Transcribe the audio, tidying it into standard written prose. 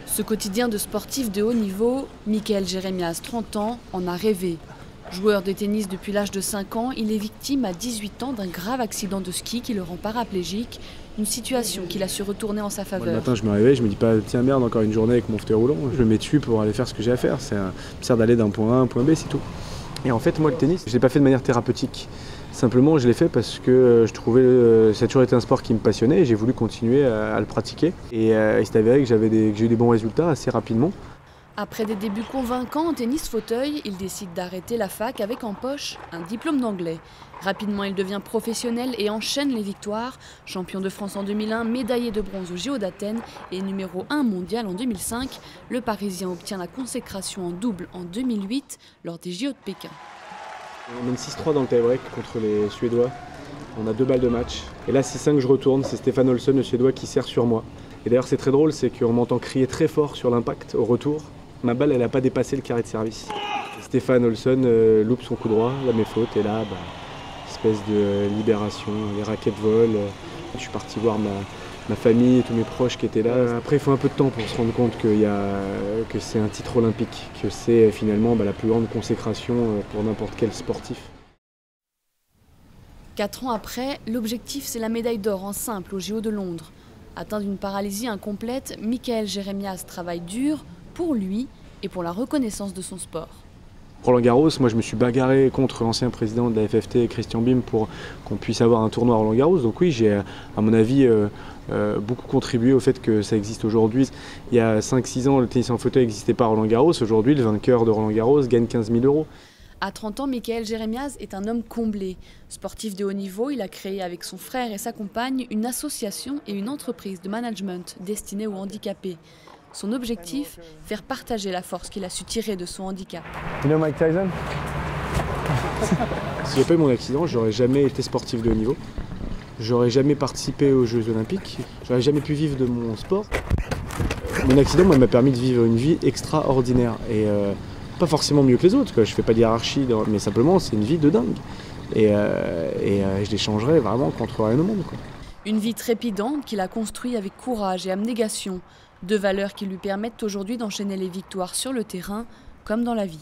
Ce quotidien de sportif de haut niveau, Michael Jérémias, 30 ans, en a rêvé. Joueur de tennis depuis l'âge de 5 ans, il est victime à 18 ans d'un grave accident de ski qui le rend paraplégique, une situation qu'il a su retourner en sa faveur. Le matin, je me réveille, je me dis pas tiens merde, encore une journée avec mon fauteuil roulant. Je me mets dessus pour aller faire ce que j'ai à faire. Ça sert d'aller d'un point A à un point B, c'est tout. Et en fait, moi, le tennis, je ne l'ai pas fait de manière thérapeutique. Simplement, je l'ai fait parce que je trouvais ça a toujours été un sport qui me passionnait et j'ai voulu continuer à le pratiquer. Et il s'est avéré que j'ai eu des bons résultats assez rapidement. Après des débuts convaincants en tennis fauteuil, il décide d'arrêter la fac avec en poche un diplôme d'anglais. Rapidement, il devient professionnel et enchaîne les victoires. Champion de France en 2001, médaillé de bronze aux JO d'Athènes et numéro 1 mondial en 2005, le Parisien obtient la consécration en double en 2008 lors des JO de Pékin. On mène 6-3 dans le tie-break contre les Suédois. On a 2 balles de match. Et là, 6-5, je retourne. C'est Stefan Olsson, le Suédois, qui sert sur moi. Et d'ailleurs, c'est très drôle, c'est qu'on m'entend crier très fort sur l'impact au retour. Ma balle, elle n'a pas dépassé le carré de service. Stefan Olsson loupe son coup droit, là, mes fautes. Et là, espèce de libération, les raquettes volent. Je suis parti voir ma famille et tous mes proches qui étaient là. Après, il faut un peu de temps pour se rendre compte que c'est un titre olympique, que c'est finalement la plus grande consécration pour n'importe quel sportif. 4 ans après, l'objectif c'est la médaille d'or en simple aux JO de Londres. Atteint d'une paralysie incomplète, Michael Jérémias travaille dur pour lui et pour la reconnaissance de son sport. Roland Garros, moi je me suis bagarré contre l'ancien président de la FFT, Christian Bim, pour qu'on puisse avoir un tournoi à Roland Garros. Donc oui, j'ai à mon avis beaucoup contribué au fait que ça existe aujourd'hui. Il y a 5-6 ans, le tennis en fauteuil n'existait pas à Roland Garros. Aujourd'hui, le vainqueur de Roland Garros gagne 15 000 €. À 30 ans, Michael Jérémias est un homme comblé. Sportif de haut niveau, il a créé avec son frère et sa compagne une association et une entreprise de management destinée aux handicapés. Son objectif, faire partager la force qu'il a su tirer de son handicap. You know Mike Tyson? Si j'avais pas eu mon accident, j'aurais jamais été sportif de haut niveau. J'aurais jamais participé aux Jeux Olympiques. J'aurais jamais pu vivre de mon sport. Mon accident m'a permis de vivre une vie extraordinaire. Et pas forcément mieux que les autres, quoi. Je fais pas de hiérarchie, mais simplement c'est une vie de dingue. Et je l'échangerais vraiment contre rien au monde, quoi. Une vie trépidante qu'il a construite avec courage et abnégation. 2 valeurs qui lui permettent aujourd'hui d'enchaîner les victoires sur le terrain comme dans la vie.